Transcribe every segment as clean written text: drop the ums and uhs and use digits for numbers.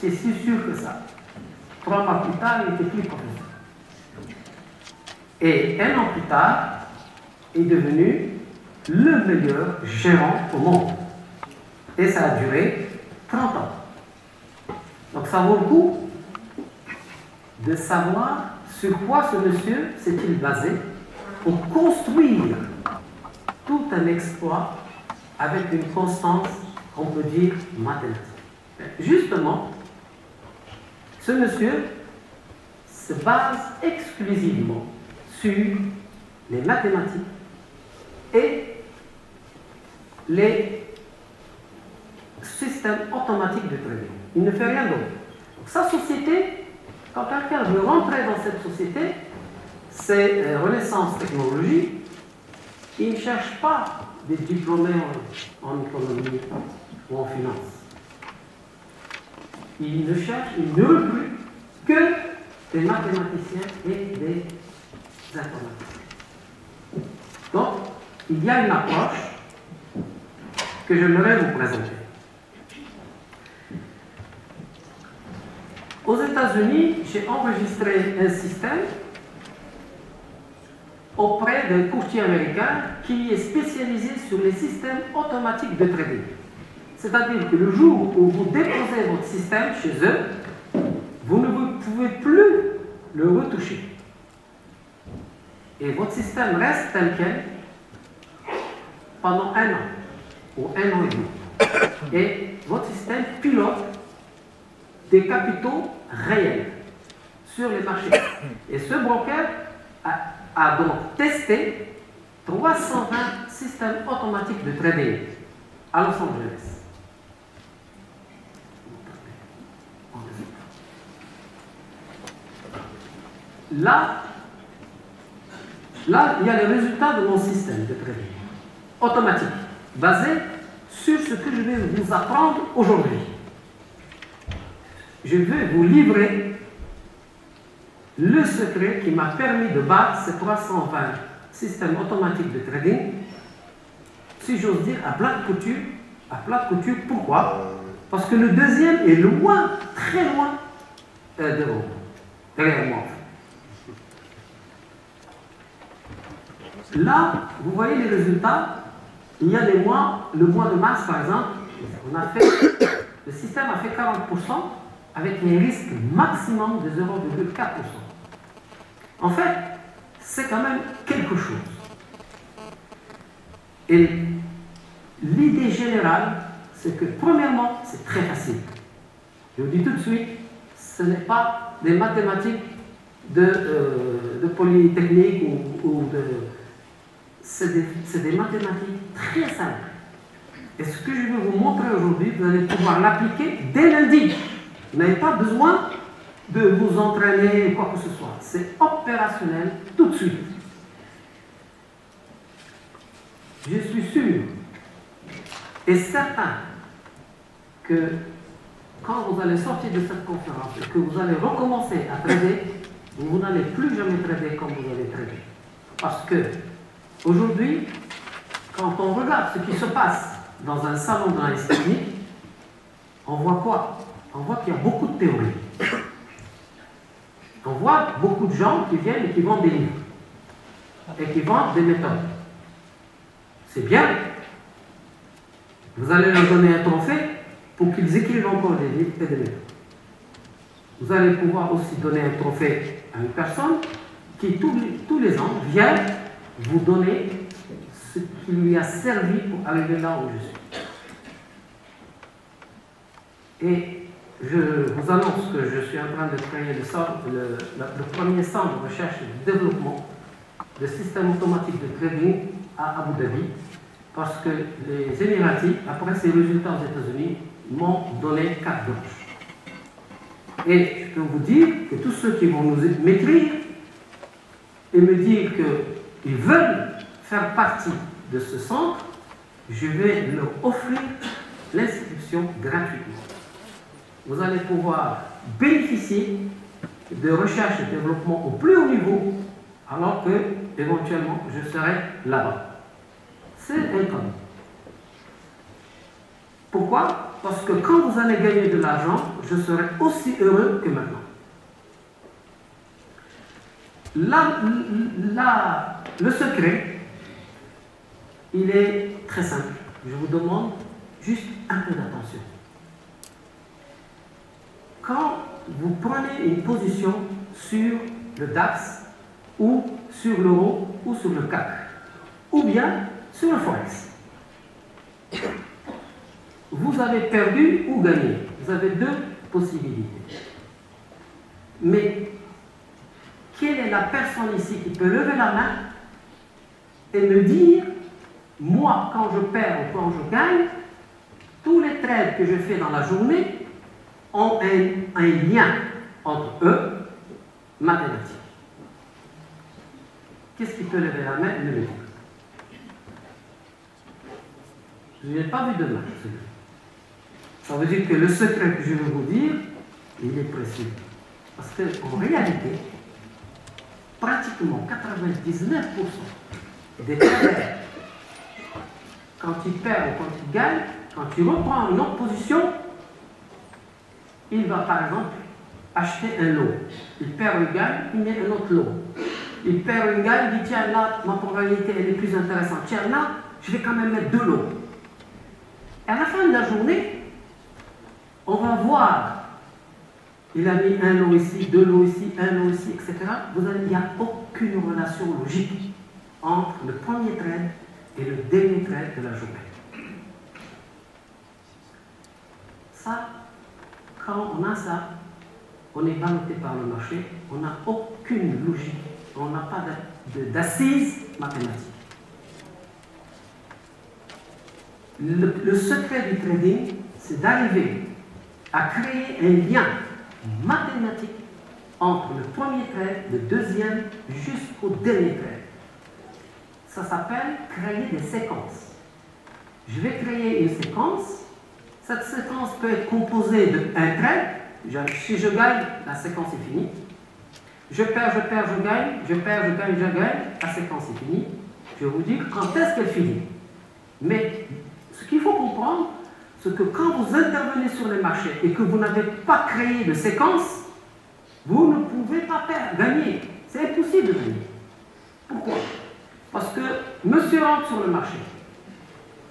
C'est si sûr que ça. 3 mois plus tard, il n'était plus professeur. Et 1 an plus tard, il est devenu le meilleur gérant au monde. Et ça a duré 30 ans. Donc ça vaut le coup de savoir sur quoi ce monsieur s'est-il basé pour construire tout un exploit avec une constance, on peut dire, mathématique. Justement, ce monsieur se base exclusivement sur les mathématiques et les systèmes automatiques de trading. Il ne fait rien d'autre. Sa société, quand quelqu'un veut rentrer dans cette société, c'est Renaissance Technologie, il ne cherche pas des diplômés en économie ou en finance. Il ne cherche, il ne recrute que des mathématiciens et des informaticiens. Donc, il y a une approche que j'aimerais vous présenter. Aux États-Unis, j'ai enregistré un système auprès d'un courtier américain qui est spécialisé sur les systèmes automatiques de trading. C'est-à-dire que le jour où vous déposez votre système chez eux, vous ne pouvez plus le retoucher. Et votre système reste tel quel pendant 1 an ou 1 an et demi. Et votre système pilote des capitaux réels sur les marchés. Et ce broker a donc testé 320 systèmes automatiques de trading à Los Angeles. Là, il y a les résultats de mon système de trading automatique, basé sur ce que je vais vous apprendre aujourd'hui. Je vais vous livrer le secret qui m'a permis de battre ces 320 systèmes automatiques de trading, si j'ose dire, à plate couture. À plate couture, pourquoi? Parce que le deuxième est loin, très loin derrière moi. Là, vous voyez les résultats. Il y a des mois, le mois de mars par exemple, le système a fait 40% avec un risque maximum de 0,4%. En fait, c'est quand même quelque chose. Et l'idée générale, c'est que premièrement, c'est très facile. Je vous dis tout de suite, ce n'est pas des mathématiques de polytechnique ou de... C'est des mathématiques très simples. Et ce que je vais vous montrer aujourd'hui, vous allez pouvoir l'appliquer dès lundi. Vous n'avez pas besoin de vous entraîner ou quoi que ce soit. C'est opérationnel tout de suite. Je suis sûr et certain que quand vous allez sortir de cette conférence et que vous allez recommencer à trader, vous n'allez plus jamais trader comme vous avez tradé. Parce que aujourd'hui, quand on regarde ce qui se passe dans un salon d'analyse technique, on voit quoi? On voit qu'il y a beaucoup de théories. On voit beaucoup de gens qui viennent et qui vendent des livres et qui vendent des méthodes. C'est bien. Vous allez leur donner un trophée pour qu'ils écrivent encore des livres et des méthodes. Vous allez pouvoir aussi donner un trophée à une personne qui, tous les ans, vient vous donner ce qui lui a servi pour arriver là où je suis. Et je vous annonce que je suis en train de créer le premier centre de recherche et de développement de systèmes automatiques de trading à Abu Dhabi, parce que les Émiratis, après ces résultats aux États-Unis, m'ont donné carte blanche. Et je peux vous dire que tous ceux qui vont m'écrire et me dire qu'ils veulent faire partie de ce centre, je vais leur offrir l'inscription gratuitement. Vous allez pouvoir bénéficier de recherche et développement au plus haut niveau, alors que, éventuellement, je serai là-bas. C'est un code. Pourquoi? parce que quand vous allez gagner de l'argent, je serai aussi heureux que maintenant. Le secret, il est très simple. Je vous demande juste un peu d'attention. Quand vous prenez une position sur le DAX, ou sur l'euro, ou sur le CAC, ou bien sur le Forex, vous avez perdu ou gagné. Vous avez deux possibilités. Mais quelle est la personne ici qui peut lever la main et me dire, moi, quand je perds ou quand je gagne, tous les trades que je fais dans la journée ont un lien entre eux mathématique. Qu'est-ce qui peut lever la main et me le dire? Je n'ai pas vu de main. Ça veut dire que le secret que je vais vous dire, il est précieux. Parce qu'en réalité, pratiquement 99% des traders, quand ils perdent ou quand ils gagnent, quand il reprend une autre position, il va par exemple acheter un lot. Il perd ou gagne, il met un autre lot. Il perd ou gagne, il dit tiens là, ma probabilité elle est plus intéressante. Tiens là, je vais quand même mettre deux lots. Et à la fin de la journée, on va voir, il a mis un lot ici, deux lots ici, un lot ici, etc. Vous allez, il n'y a aucune relation logique entre le premier trade et le dernier trade de la journée. Ça, quand on a ça, on est ballotté par le marché, on n'a aucune logique, on n'a pas d'assises mathématiques. Le secret du trading, c'est d'arriver à créer un lien mathématique entre le premier trade, le deuxième, jusqu'au dernier trade. Ça s'appelle créer des séquences. Je vais créer une séquence. Cette séquence peut être composée d'un trade. Si je gagne, la séquence est finie. Je perds, je gagne. Je perds, je gagne. La séquence est finie. Je vais vous dire quand est-ce qu'elle finit. Mais ce qu'il faut comprendre, c'est que quand vous intervenez sur les marchés et que vous n'avez pas créé de séquence, vous ne pouvez pas gagner. C'est impossible de gagner. Pourquoi? Parce que monsieur rentre sur le marché.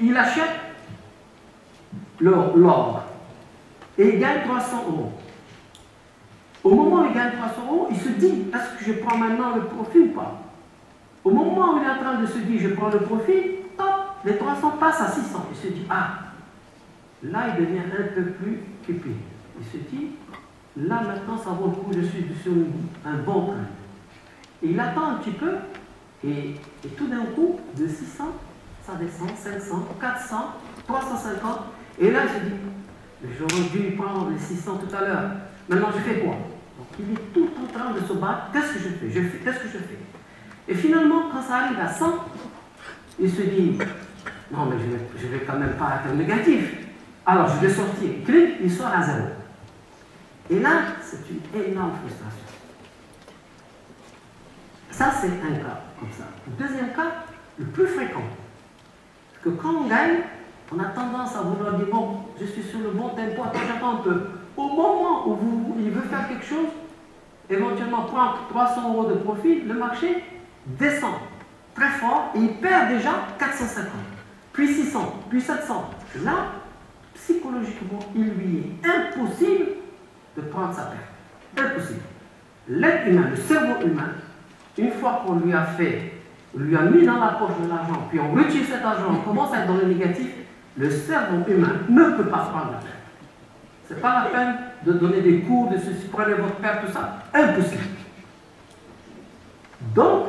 Il achète l'or et il gagne 300 euros. Au moment où il gagne 300 euros, il se dit, est-ce que je prends maintenant le profit ou pas? Au moment où il est en train de se dire, je prends le profit, hop, les 300 passent à 600. Il se dit, ah, là il devient un peu plus cupide. Il se dit, là maintenant ça vaut le coup, je suis sur un bon train. Et il attend un petit peu, et tout d'un coup, de 600, ça descend, 500, 400, 350, et là il se dit, j'aurais dû prendre les 600 tout à l'heure, maintenant je fais quoi? Donc il est tout en train de se battre, qu'est-ce que je fais? Qu'est-ce que je fais? Et finalement, quand ça arrive à 100, il se dit, non mais je vais quand même pas être négatif. Alors je vais sortir, il clique, il sort à 0. Et là, c'est une énorme frustration. Ça, c'est un cas comme ça. Le deuxième cas, le plus fréquent, c'est que quand on gagne, on a tendance à vouloir dire, bon, je suis sur le bon tempo, j'attends un peu. Au moment où il veut faire quelque chose, éventuellement prendre 300 euros de profit, le marché descend très fort et il perd déjà 450, puis 600, puis 700. Là, psychologiquement, il lui est impossible de prendre sa perte. Impossible. L'être humain, le cerveau humain, une fois qu'on lui a mis dans la poche de l'argent, puis on retire cet argent, on commence à être dans le négatif, le cerveau humain ne peut pas prendre la perte. Ce n'est pas la peine de donner des cours, de ceci, prenez votre perte, tout ça. Impossible. Donc,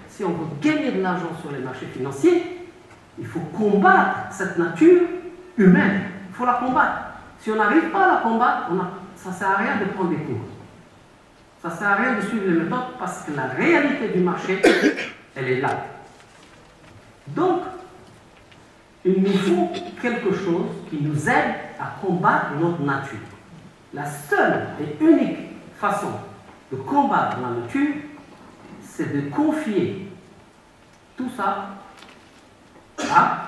si on veut gagner de l'argent sur les marchés financiers, il faut combattre cette nature humaine. Il faut la combattre. Si on n'arrive pas à la combattre, ça ne sert à rien de prendre des cours. Ça ne sert à rien de suivre les méthodes parce que la réalité du marché, elle est là. Donc, il nous faut quelque chose qui nous aide à combattre notre nature. La seule et unique façon de combattre la nature, c'est de confier tout ça à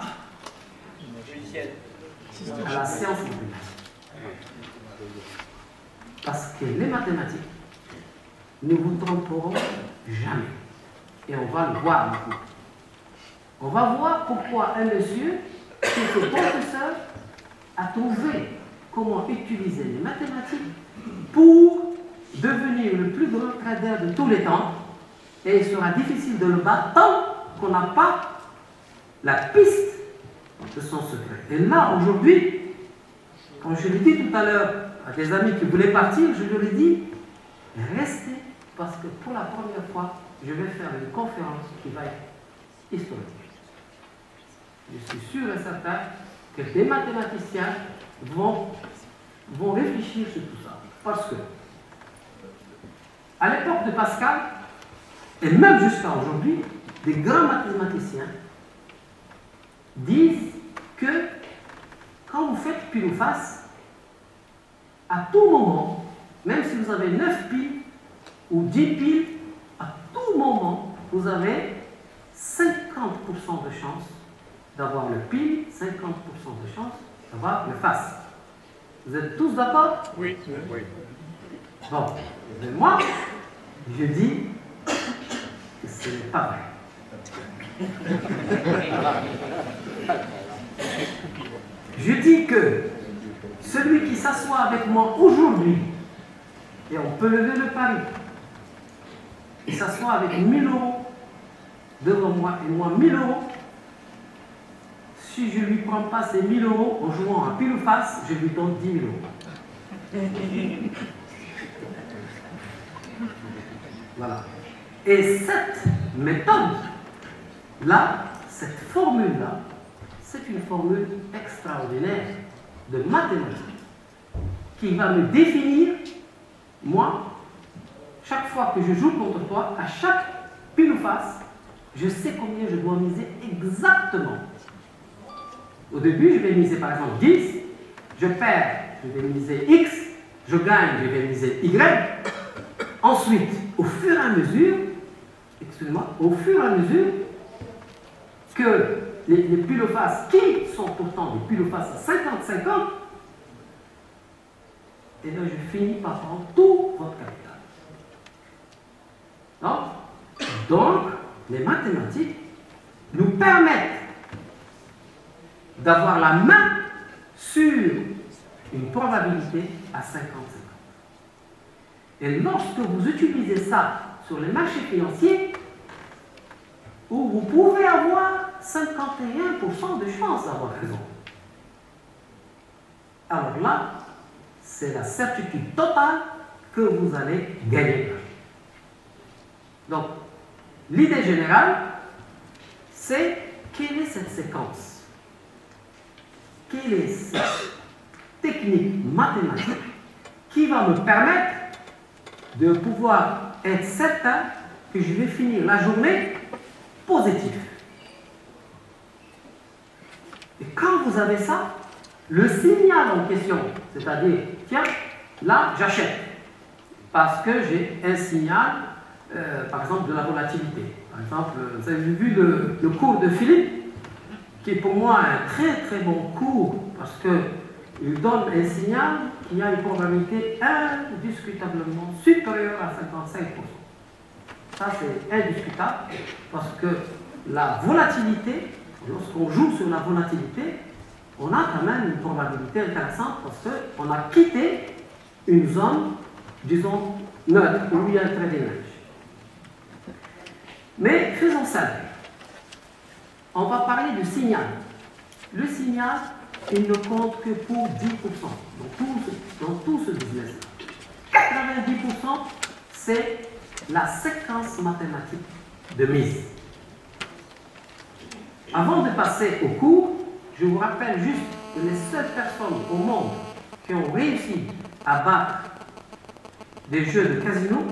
à la science mathématique. Parce que les mathématiques ne vous tromperont jamais. Et on va le voir maintenant. On va voir pourquoi un monsieur qui était professeur a trouvé comment utiliser les mathématiques pour devenir le plus grand trader de tous les temps. Et il sera difficile de le battre tant qu'on n'a pas la piste de son secret. Et là, aujourd'hui, quand je l'ai dit tout à l'heure à des amis qui voulaient partir, je leur ai dit, restez, parce que pour la première fois, je vais faire une conférence qui va être historique. Je suis sûr et certain que des mathématiciens vont réfléchir sur tout ça. Parce que, à l'époque de Pascal, et même jusqu'à aujourd'hui, des grands mathématiciens disent que quand vous faites pile ou face, à tout moment, même si vous avez 9 piles ou 10 piles, à tout moment, vous avez 50% de chance d'avoir le pile, 50% de chance d'avoir le face. Vous êtes tous d'accord? Oui. Bon, mais moi, je dis que ce n'est pas vrai. Je dis que celui qui s'assoit avec moi aujourd'hui, et on peut lever le pari, il s'assoit avec 1000 euros devant moi et moi 1000 euros, si je ne lui prends pas ces 1000 euros en jouant à pile ou face, je lui donne 10 000 euros. Voilà. Et cette méthode-là, cette formule-là, c'est une formule extraordinaire de mathématiques qui va me définir, moi, chaque fois que je joue contre toi, à chaque pile ou face, je sais combien je dois miser exactement. Au début, je vais miser par exemple 10, je perds, je vais miser X, je gagne, je vais miser Y. Ensuite, au fur et à mesure, excusez-moi, au fur et à mesure que les piles ou face, qui sont pourtant des piles ou face à 50-50, et bien je finis par prendre tout votre capital. Donc, les mathématiques nous permettent d'avoir la main sur une probabilité à 50-50. Et lorsque vous utilisez ça sur les marchés financiers, où vous pouvez avoir 51% de chance d'avoir raison, alors là, c'est la certitude totale que vous allez gagner. Donc, l'idée générale, c'est quelle est cette séquence? Quelle est cette technique mathématique qui va me permettre de pouvoir être certain que je vais finir la journée positif. Et quand vous avez ça, le signal en question, c'est-à-dire, tiens, là, j'achète, parce que j'ai un signal, par exemple, de la volatilité. Par exemple, vous avez vu le cours de Philippe, qui est pour moi un très très bon cours, parce qu'il donne un signal qui a une probabilité indiscutablement supérieure à 55%. Ça, c'est indiscutable, parce que la volatilité, lorsqu'on joue sur la volatilité, on a quand même une probabilité intéressante, parce qu'on a quitté une zone, disons, neutre, où il y a un trading range. Mais faisons ça. On va parler du signal. Le signal, il ne compte que pour 10% dans tout ce business. 90%, c'est la séquence mathématique de mise. Avant de passer au cours, je vous rappelle juste que les seules personnes au monde qui ont réussi à battre des jeux de casino,